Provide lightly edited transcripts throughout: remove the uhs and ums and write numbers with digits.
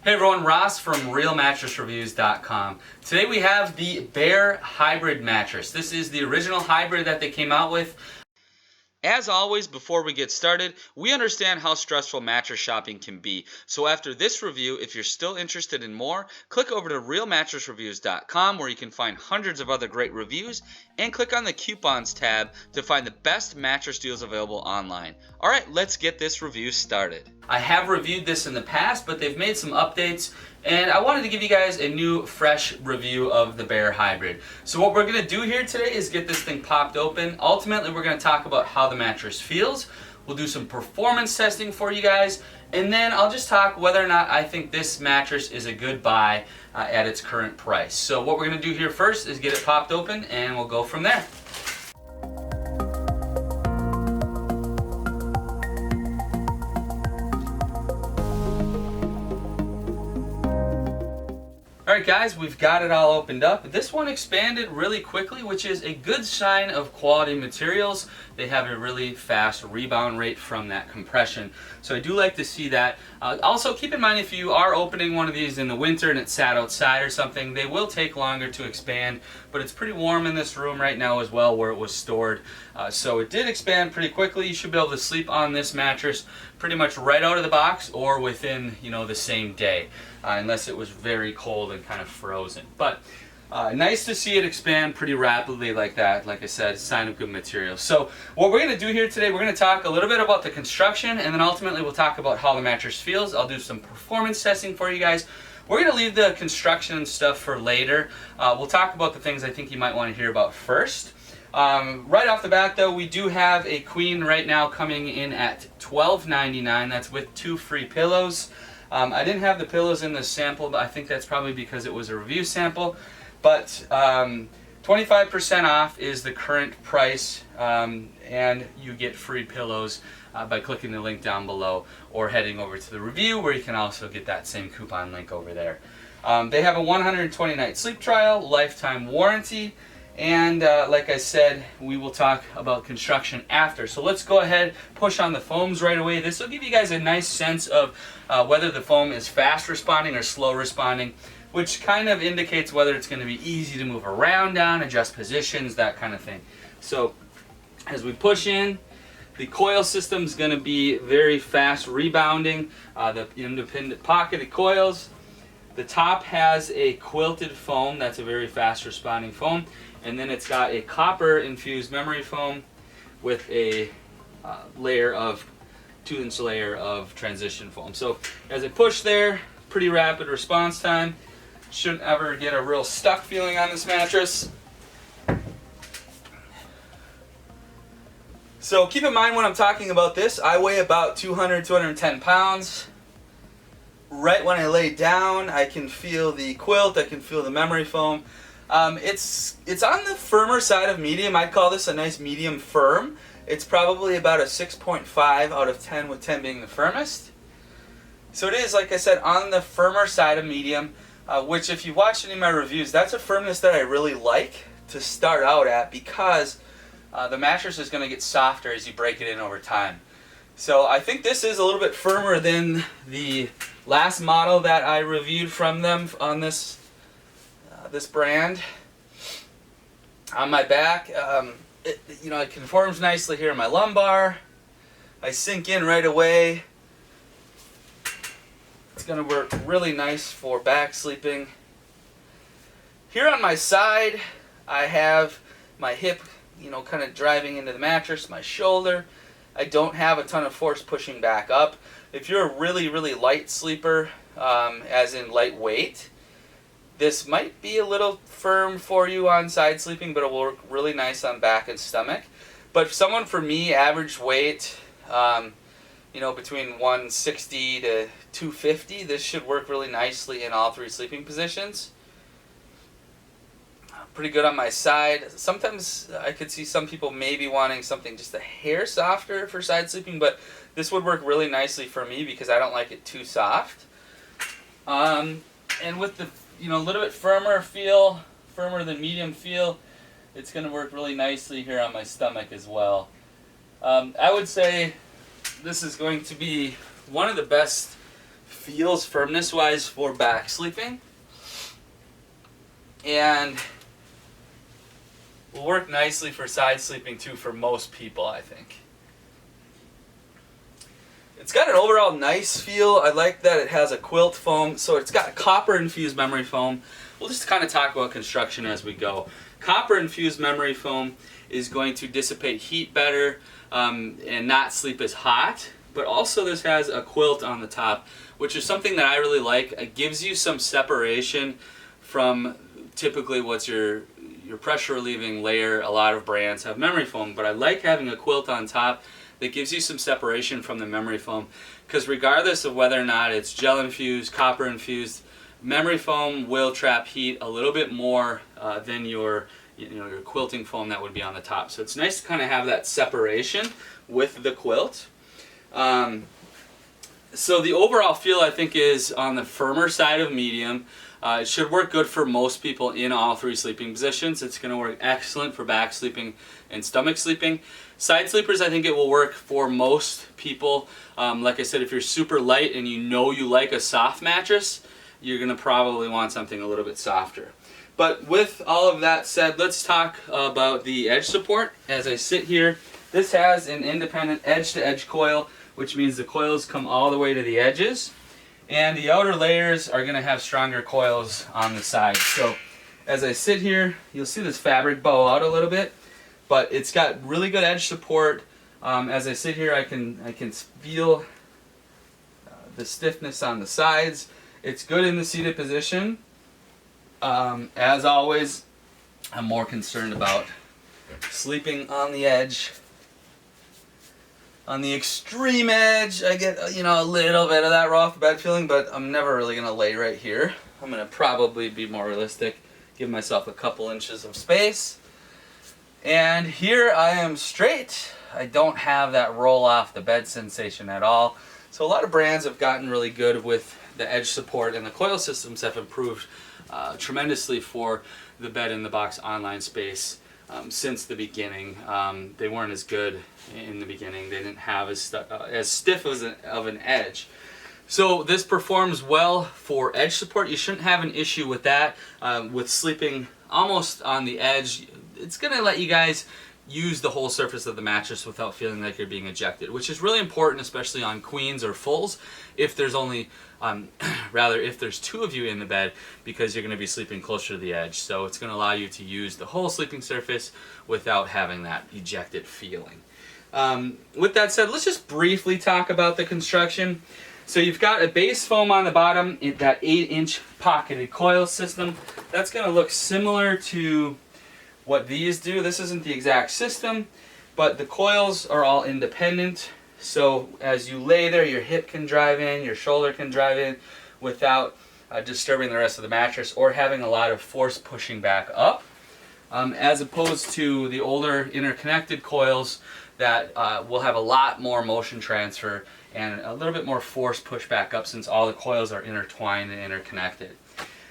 Hey everyone, Ross from RealMattressReviews.com. Today we have the Bear Hybrid mattress. This is the original hybrid that they came out with. As always, before we get started, we understand how stressful mattress shopping can be. So after this review, if you're still interested in more, click over to RealMattressReviews.com where you can find hundreds of other great reviews, and click on the coupons tab to find the best mattress deals available online. Alright, let's get this review started. I have reviewed this in the past, but they've made some updates, and I wanted to give you guys a new, fresh review of the Bear Hybrid. So what we're going to do here today is get this thing popped open. Ultimately, we're going to talk about how the mattress feels. We'll do some performance testing for you guys, and then I'll just talk whether or not I think this mattress is a good buy at its current price. So what we're going to do here first is get it popped open, and we'll go from there. Alright guys, we've got it all opened up. This one expanded really quickly, which is a good sign of quality materials. They have a really fast rebound rate from that compression. So I do like to see that. Also keep in mind, if you are opening one of these in the winter and it's sat outside or something, they will take longer to expand, but it's pretty warm in this room right now as well where it was stored. So it did expand pretty quickly. You should be able to sleep on this mattress pretty much right out of the box or within, the same day, unless it was very cold and kind of frozen. But nice to see it expand pretty rapidly like that. Like I said, it's a sign of good material. So what we're going to do here today, we're going to talk a little bit about the construction, and then ultimately we'll talk about how the mattress feels. I'll do some performance testing for you guys. We're going to leave the construction and stuff for later. We'll talk about the things I think you might want to hear about first. Right off the bat though, we do have a queen right now coming in at $12.99. That's with 2 free pillows. I didn't have the pillows in the sample, but I think that's probably because it was a review sample. But 25% off is the current price, and you get free pillows by clicking the link down below or heading over to the review, where you can also get that same coupon link over there. They have a 120-night sleep trial, lifetime warranty, and like I said, we will talk about construction after. So let's go ahead, push on the foams right away. This will give you guys a nice sense of whether the foam is fast responding or slow responding, which kind of indicates whether it's going to be easy to move around on, adjust positions, that kind of thing. So as we push in, the coil system is going to be very fast rebounding. The independent pocketed coils. The top has a quilted foam that's a very fast responding foam, and then it's got a copper infused memory foam with a 2-inch layer of transition foam. So as I push there, pretty rapid response time. Shouldn't ever get a real stuck feeling on this mattress. So keep in mind when I'm talking about this, I weigh about 210 pounds. Right when I lay down, I can feel the quilt, I can feel the memory foam. It's on the firmer side of medium. I'd call this a nice medium firm. It's probably about a 6.5 out of 10, with 10 being the firmest. So it is, like I said, on the firmer side of medium, which if you watched any of my reviews, that's a firmness that I really like to start out at, because the mattress is going to get softer as you break it in over time. So I think this is a little bit firmer than the last model that I reviewed from them on this brand. On my back, it conforms nicely here in my lumbar. I sink in right away. It's going to work really nice for back sleeping. Here on my side, I have my hip, kind of driving into the mattress, my shoulder. I don't have a ton of force pushing back up. If you're a really, really light sleeper, as in lightweight, this might be a little firm for you on side sleeping, but it will work really nice on back and stomach. But for someone, for me, average weight, between 160 to 250, this should work really nicely in all 3 sleeping positions. Pretty good on my side. Sometimes I could see some people maybe wanting something just a hair softer for side sleeping, but this would work really nicely for me because I don't like it too soft. And with the a little bit firmer feel, firmer than medium feel, it's going to work really nicely here on my stomach as well. I would say this is going to be one of the best feels firmness wise for back sleeping, and will work nicely for side sleeping too for most people, I think. It's got an overall nice feel. I like that it has a quilt foam, so it's got copper infused memory foam. We'll just kind of talk about construction as we go. Copper infused memory foam is going to dissipate heat better and not sleep as hot, but also this has a quilt on the top, which is something that I really like. It gives you some separation from typically what's your pressure relieving layer. A lot of brands have memory foam, but I like having a quilt on top that gives you some separation from the memory foam, because regardless of whether or not it's gel infused, copper infused, memory foam will trap heat a little bit more than your quilting foam that would be on the top. So it's nice to kind of have that separation with the quilt. So the overall feel, I think, is on the firmer side of medium. It should work good for most people in all three sleeping positions. It's going to work excellent for back sleeping and stomach sleeping. Side sleepers, I think it will work for most people. Like I said, if you're super light and you know you like a soft mattress, you're going to probably want something a little bit softer. But with all of that said, let's talk about the edge support. As I sit here, this has an independent edge-to-edge coil, which means the coils come all the way to the edges. And the outer layers are going to have stronger coils on the sides. So as I sit here, you'll see this fabric bow out a little bit, but it's got really good edge support. As I sit here, I can feel the stiffness on the sides. It's good in the seated position. As always, I'm more concerned about sleeping on the edge. On the extreme edge, I get, a little bit of that rough bed feeling, but I'm never really going to lay right here. I'm going to probably be more realistic, give myself a couple inches of space. And here I am straight. I don't have that roll off the bed sensation at all. So a lot of brands have gotten really good with the edge support, and the coil systems have improved tremendously for the bed in the box online space since the beginning. They weren't as good in the beginning. They didn't have as stiff of an edge. So this performs well for edge support. You shouldn't have an issue with that. With sleeping almost on the edge, it's going to let you guys use the whole surface of the mattress without feeling like you're being ejected, which is really important, especially on queens or fulls, if there's only, if there's two of you in the bed, because you're going to be sleeping closer to the edge. So it's going to allow you to use the whole sleeping surface without having that ejected feeling. With that said, let's just briefly talk about the construction. So you've got a base foam on the bottom, that 8-inch pocketed coil system. That's going to look similar to what these do. This isn't the exact system, but the coils are all independent. So as you lay there, your hip can drive in, your shoulder can drive in without disturbing the rest of the mattress or having a lot of force pushing back up. As opposed to the older interconnected coils that will have a lot more motion transfer and a little bit more force push back up, since all the coils are intertwined and interconnected.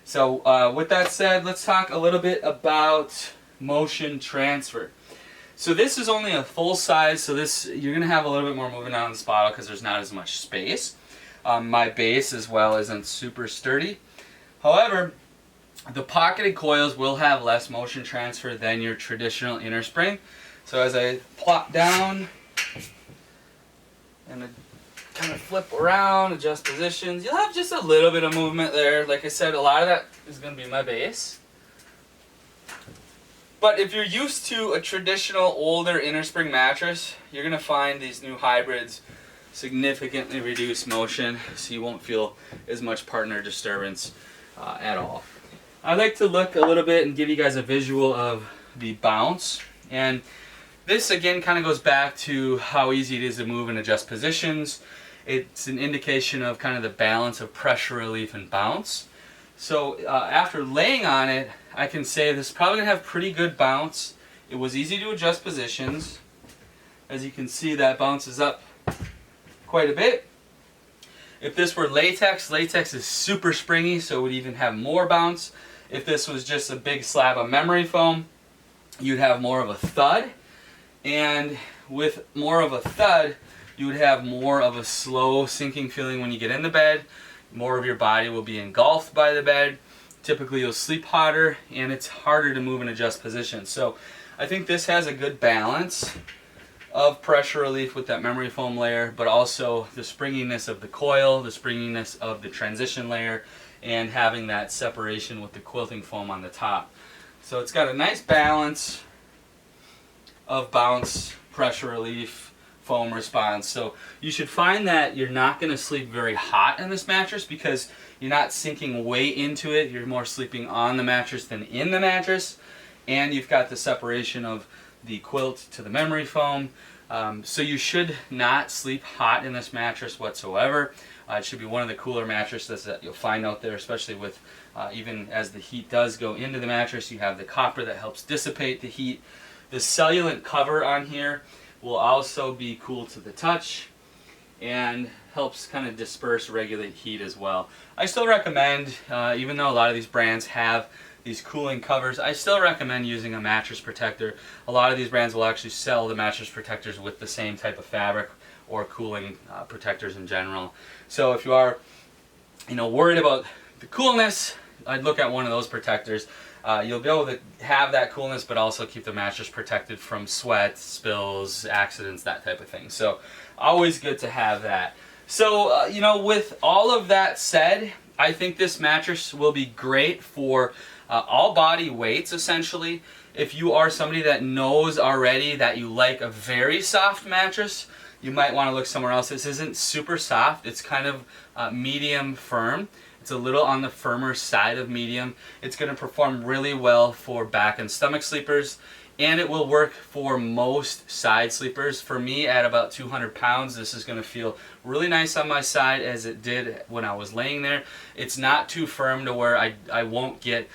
So with that said, let's talk a little bit about motion transfer. So this is only a full size, so this, you're going to have a little bit more movement on this bottle because there's not as much space. My base as well isn't super sturdy. However, the pocketed coils will have less motion transfer than your traditional inner spring. So as I plop down and kind of flip around, adjust positions, you'll have just a little bit of movement there. Like I said, a lot of that is going to be my base. But if you're used to a traditional older inner spring mattress, you're going to find these new hybrids significantly reduce motion, so you won't feel as much partner disturbance at all. I like to look a little bit and give you guys a visual of the bounce. And this again kind of goes back to how easy it is to move and adjust positions. It's an indication of kind of the balance of pressure relief and bounce. So after laying on it, I can say this is probably going to have pretty good bounce. It was easy to adjust positions. As you can see, that bounces up quite a bit. If this were latex, latex is super springy, so it would even have more bounce. If this was just a big slab of memory foam, you'd have more of a thud. And with more of a thud, you would have more of a slow sinking feeling when you get in the bed. More of your body will be engulfed by the bed. Typically you'll sleep hotter, and it's harder to move and adjust position. So I think this has a good balance of pressure relief with that memory foam layer, but also the springiness of the coil, the springiness of the transition layer, and having that separation with the quilting foam on the top. So it's got a nice balance of bounce, pressure relief, foam response. So you should find that you're not going to sleep very hot in this mattress because you're not sinking way into it. You're more sleeping on the mattress than in the mattress. And you've got the separation of the quilt to the memory foam. So you should not sleep hot in this mattress whatsoever. It should be one of the cooler mattresses that you'll find out there, especially with even as the heat does go into the mattress. You have the copper that helps dissipate the heat. The cellulent cover on here will also be cool to the touch and helps kind of disperse, regulate heat as well. I still recommend, even though a lot of these brands have these cooling covers, I still recommend using a mattress protector. A lot of these brands will actually sell the mattress protectors with the same type of fabric or cooling protectors in general. So if you are, worried about the coolness, I'd look at one of those protectors. You'll be able to have that coolness, but also keep the mattress protected from sweat, spills, accidents, that type of thing. So always good to have that. So, with all of that said, I think this mattress will be great for all body weights, essentially. If you are somebody that knows already that you like a very soft mattress, you might want to look somewhere else. This isn't super soft. It's kind of medium firm. It's a little on the firmer side of medium. It's going to perform really well for back and stomach sleepers, and it will work for most side sleepers. For me, at about 200 pounds, this is going to feel really nice on my side, as it did when I was laying there. It's not too firm to where I won't get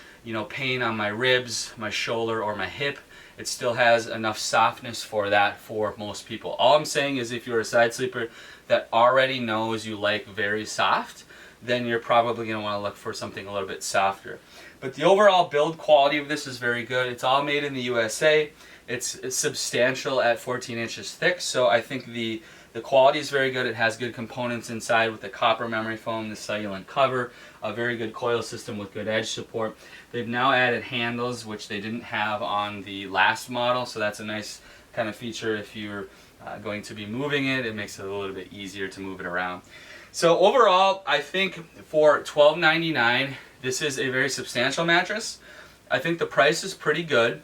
pain on my ribs, my shoulder, or my hip. It still has enough softness for that for most people. All I'm saying is if you're a side sleeper that already knows you like very soft, then you're probably going to want to look for something a little bit softer. But the overall build quality of this is very good. It's all made in the USA. It's substantial at 14 inches thick, so I think the quality is very good. It has good components inside with the copper memory foam, the cellulent cover, a very good coil system with good edge support. They've now added handles, which they didn't have on the last model, so that's a nice kind of feature if you're going to be moving it. It makes it a little bit easier to move it around. So overall, I think for $12.99, this is a very substantial mattress. I think the price is pretty good.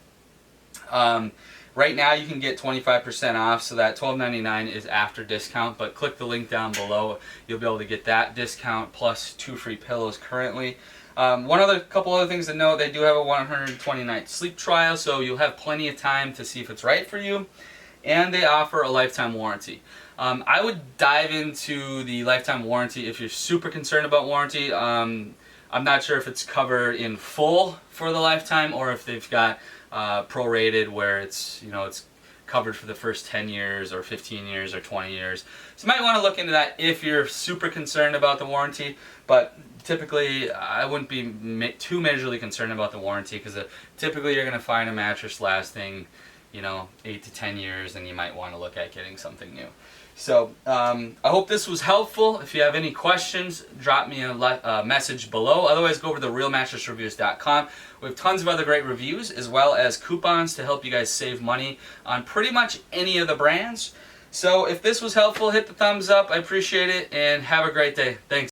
Right now you can get 25% off, so that $12.99 is after discount, but click the link down below. You'll be able to get that discount plus 2 free pillows currently. Couple other things to note, they do have a 120-night sleep trial, so you'll have plenty of time to see if it's right for you. And they offer a lifetime warranty. I would dive into the lifetime warranty if you're super concerned about warranty. I'm not sure if it's covered in full for the lifetime or if they've got prorated where it's covered for the first 10 years or 15 years or 20 years. So you might want to look into that if you're super concerned about the warranty, but typically I wouldn't be too majorly concerned about the warranty because typically you're going to find a mattress lasting 8 to 10 years, and you might want to look at getting something new. So I hope this was helpful. If you have any questions, drop me a message below. Otherwise, go over to realmattressreviews.com. We have tons of other great reviews as well as coupons to help you guys save money on pretty much any of the brands. So if this was helpful, hit the thumbs up. I appreciate it, and have a great day. Thanks.